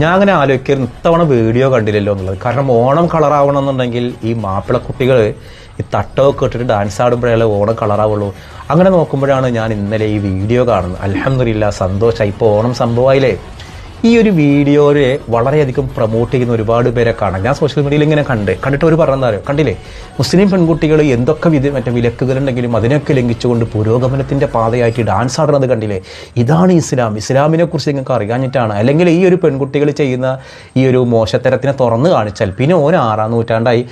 ഞാൻ അങ്ങനെ ആലോചിക്കരുത് ഇത്തവണ വീഡിയോ കണ്ടില്ലല്ലോ എന്നുള്ളത്. കാരണം ഓണം കളറാവണം എന്നുണ്ടെങ്കിൽ ഈ മാപ്പിളക്കുട്ടികൾ ഈ തട്ടമൊക്കെ ഇട്ടിട്ട് ഡാൻസ് ആടുമ്പോഴേ ഓണം കളറാവുള്ളൂ. അങ്ങനെ നോക്കുമ്പോഴാണ് ഞാൻ ഇന്നലെ ഈ വീഡിയോ കാണുന്നത്. അൽഹംദുലില്ലാ, സന്തോഷമായി. ഇപ്പോൾ ഓണം സംഭവമായില്ലേ. ഈ ഒരു വീഡിയോയെ വളരെയധികം പ്രൊമോട്ട് ചെയ്യുന്ന ഒരുപാട് പേരെ കാണാം. ഞാൻ സോഷ്യൽ മീഡിയയിൽ ഇങ്ങനെ കണ്ടിട്ട് ഒരു പറഞ്ഞാൽ കണ്ടില്ലേ, മുസ്ലിം പെൺകുട്ടികൾ എന്തൊക്കെ വിലക്കുകളുണ്ടെങ്കിലും അതിനൊക്കെ ലംഘിച്ചുകൊണ്ട് പുരോഗമനത്തിൻ്റെ പാതയായിട്ട് ഡാൻസ് ആടുന്നത് കണ്ടില്ലേ. ഇതാണ് ഇസ്ലാം. ഇസ്ലാമിനെ കുറിച്ച് നിങ്ങൾക്ക് അറിയാഞ്ഞിട്ടാണ്. അല്ലെങ്കിൽ ഈ ഒരു പെൺകുട്ടികൾ ചെയ്യുന്ന ഈ ഒരു മോശത്തരത്തിനെ തുറന്നു കാണിച്ചാൽ പിന്നെ ഓരോ 6-ാം നൂറ്റാണ്ടായി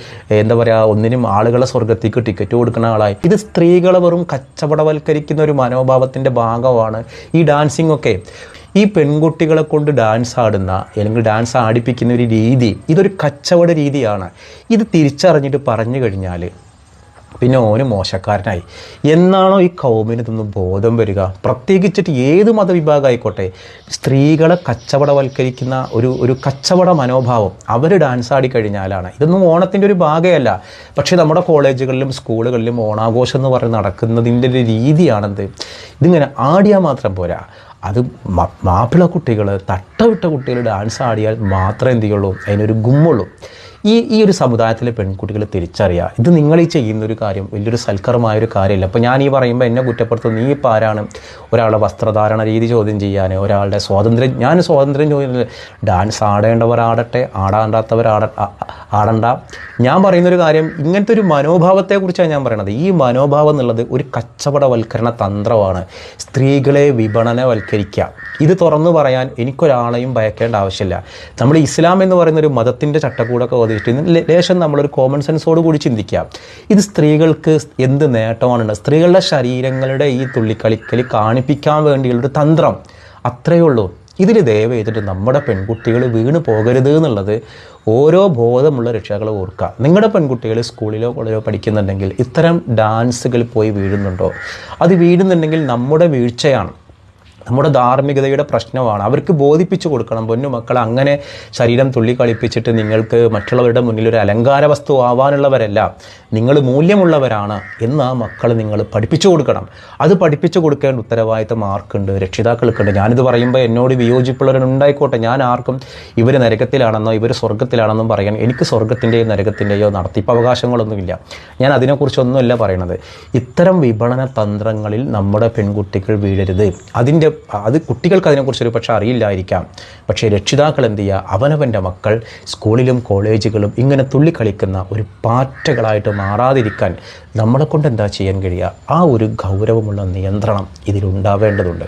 എന്താ പറയുക, ഒന്നിനും ആളുകളെ സ്വർഗത്തേക്ക് ടിക്കറ്റ് കൊടുക്കുന്ന ആളായി. ഇത് സ്ത്രീകളെ വെറും കച്ചവടവൽക്കരിക്കുന്ന ഒരു മനോഭാവത്തിൻ്റെ ഭാഗമാണ് ഈ ഡാൻസിങ് ഒക്കെ. ഈ പെൺകുട്ടികളെ കൊണ്ട് ഡാൻസ് ആടുന്ന അല്ലെങ്കിൽ ഡാൻസ് ആടിപ്പിക്കുന്ന ഒരു രീതി, ഇതൊരു കച്ചവട രീതിയാണ്. ഇത് തിരിച്ചറിഞ്ഞിട്ട് പറഞ്ഞു കഴിഞ്ഞാൽ പിന്നെ ഓന് മോശക്കാരനായി. എന്നാണോ ഈ കൗമിന് ഇതൊന്നും ബോധം വരിക? പ്രത്യേകിച്ചിട്ട് ഏത് മതവിഭാഗം ആയിക്കോട്ടെ, സ്ത്രീകളെ കച്ചവടവൽക്കരിക്കുന്ന ഒരു കച്ചവട മനോഭാവം അവർ ഡാൻസ് ആടിക്കഴിഞ്ഞാലാണ്. ഇതൊന്നും ഓണത്തിൻ്റെ ഒരു ഭാഗമല്ല. പക്ഷേ നമ്മുടെ കോളേജുകളിലും സ്കൂളുകളിലും ഓണാഘോഷം എന്ന് പറഞ്ഞ് നടക്കുന്നതിൻ്റെ ഒരു രീതിയാണെന്ത്. ഇതിങ്ങനെ ആടിയാൽ മാത്രം പോരാ, അത് മാപ്പിള കുട്ടികൾ, തട്ടവിട്ട കുട്ടികൾ ഡാൻസ് ആടിയാൽ മാത്രമേ എന്ത് ചെയ്യുള്ളൂ, അതിനൊരു ഗുമ്മുള്ളൂ. ഈ ഒരു സമുദായത്തിലെ പെൺകുട്ടികൾ തിരിച്ചറിയുക, ഇത് നിങ്ങൾ ഈ ചെയ്യുന്നൊരു കാര്യം വലിയൊരു സൽക്കരമായൊരു കാര്യമല്ല. അപ്പോൾ ഞാൻ ഈ പറയുമ്പോൾ എന്നെ കുറ്റപ്പെടുത്തും, നീ ഇപ്പോൾ ആരാണ് ഒരാളുടെ വസ്ത്രധാരണ രീതി ചോദ്യം ചെയ്യാൻ, ഒരാളുടെ സ്വാതന്ത്ര്യം? ഞാൻ സ്വാതന്ത്ര്യം ചോദിക്കുന്നത്, ഡാൻസ് ആടേണ്ടവർ ആടട്ടെ, ആടാണ്ടാത്തവർ ആടണ്ട. ഞാൻ പറയുന്നൊരു കാര്യം, ഇങ്ങനത്തെ ഒരു മനോഭാവത്തെക്കുറിച്ചാണ് ഞാൻ പറയണത്. ഈ മനോഭാവം എന്നുള്ളത് ഒരു കച്ചവടവൽക്കരണ തന്ത്രമാണ്. സ്ത്രീകളെ വിപണനവൽക്കരിക്കുക. ഇത് തുറന്നു പറയാൻ എനിക്കൊരാളെയും ഭയക്കേണ്ട ആവശ്യമില്ല. നമ്മൾ ഇസ്ലാം എന്ന് പറയുന്നൊരു മതത്തിൻ്റെ ചട്ടക്കൂടൊക്കെ ഓതിയിട്ട് ലേശം നമ്മളൊരു കോമൺ സെൻസോട് കൂടി ചിന്തിക്കുക. ഇത് സ്ത്രീകൾക്ക് എന്ത് നേട്ടമാണ്? സ്ത്രീകളുടെ ശരീരങ്ങളുടെ ഈ തുള്ളിക്കളിക്കൽ കാണിപ്പിക്കാൻ വേണ്ടിയുള്ളൊരു തന്ത്രം, അത്രയേ ഉള്ളൂ. ഇതിൽ ദയവ് ചെയ്തിട്ട് നമ്മുടെ പെൺകുട്ടികൾ വീണ് പോകരുത് എന്നുള്ളത് ഓരോ ബോധമുള്ള രക്ഷകൾ ഓർക്കുക. നിങ്ങളുടെ പെൺകുട്ടികൾ സ്കൂളിലോ കോളേജിലോ പഠിക്കുന്നുണ്ടെങ്കിൽ ഇത്തരം ഡാൻസുകൾ പോയി വീഴുന്നുണ്ടോ? അത് വീഴുന്നുണ്ടെങ്കിൽ നമ്മുടെ വീഴ്ചയാണ്, നമ്മുടെ ധാർമ്മികതയുടെ പ്രശ്നമാണ്. അവർക്ക് ബോധിപ്പിച്ചു കൊടുക്കണം, പൊന്നു മക്കൾ, അങ്ങനെ ശരീരം തുള്ളി കളിപ്പിച്ചിട്ട് നിങ്ങൾക്ക് മറ്റുള്ളവരുടെ മുന്നിൽ ഒരു അലങ്കാര വസ്തു ആവാനുള്ളവരല്ല, നിങ്ങൾ മൂല്യമുള്ളവരാണ് എന്ന് ആ മക്കൾ നിങ്ങൾ പഠിപ്പിച്ചു കൊടുക്കണം. അത് പഠിപ്പിച്ചു കൊടുക്കേണ്ട ഉത്തരവാദിത്തം ആർക്കുണ്ട്? രക്ഷിതാക്കൾക്കുണ്ട്. ഞാനിത് പറയുമ്പോൾ എന്നോട് വിയോജിപ്പുള്ളവരുണ്ടായിക്കോട്ടെ, ഞാൻ ആർക്കും ഇവർ നരകത്തിലാണെന്നോ ഇവർ സ്വർഗത്തിലാണെന്നും പറയാൻ, എനിക്ക് സ്വർഗത്തിൻ്റെയോ നരകത്തിൻ്റെയോ നടത്തിപ്പ് അവകാശങ്ങളൊന്നുമില്ല. ഞാൻ അതിനെക്കുറിച്ചൊന്നുമല്ല പറയണത്. ഇത്തരം വിപണന തന്ത്രങ്ങളിൽ നമ്മുടെ പെൺകുട്ടികൾ വീഴരുത്. അത് കുട്ടികൾക്ക് അതിനെക്കുറിച്ചൊരു പക്ഷേ അറിയില്ലായിരിക്കാം. പക്ഷേ രക്ഷിതാക്കൾ എന്ത് ചെയ്യുക, അവനവൻ്റെ മക്കൾ സ്കൂളിലും കോളേജുകളും ഇങ്ങനെ തുള്ളിക്കളിക്കുന്ന ഒരു പാറ്റകളായിട്ട് മാറാതിരിക്കാൻ നമ്മളെക്കൊണ്ട് എന്താ ചെയ്യാൻ കഴിയുക? ആ ഒരു ഗൗരവമുള്ള നിയന്ത്രണം ഇതിലുണ്ടാവേണ്ടതുണ്ട്.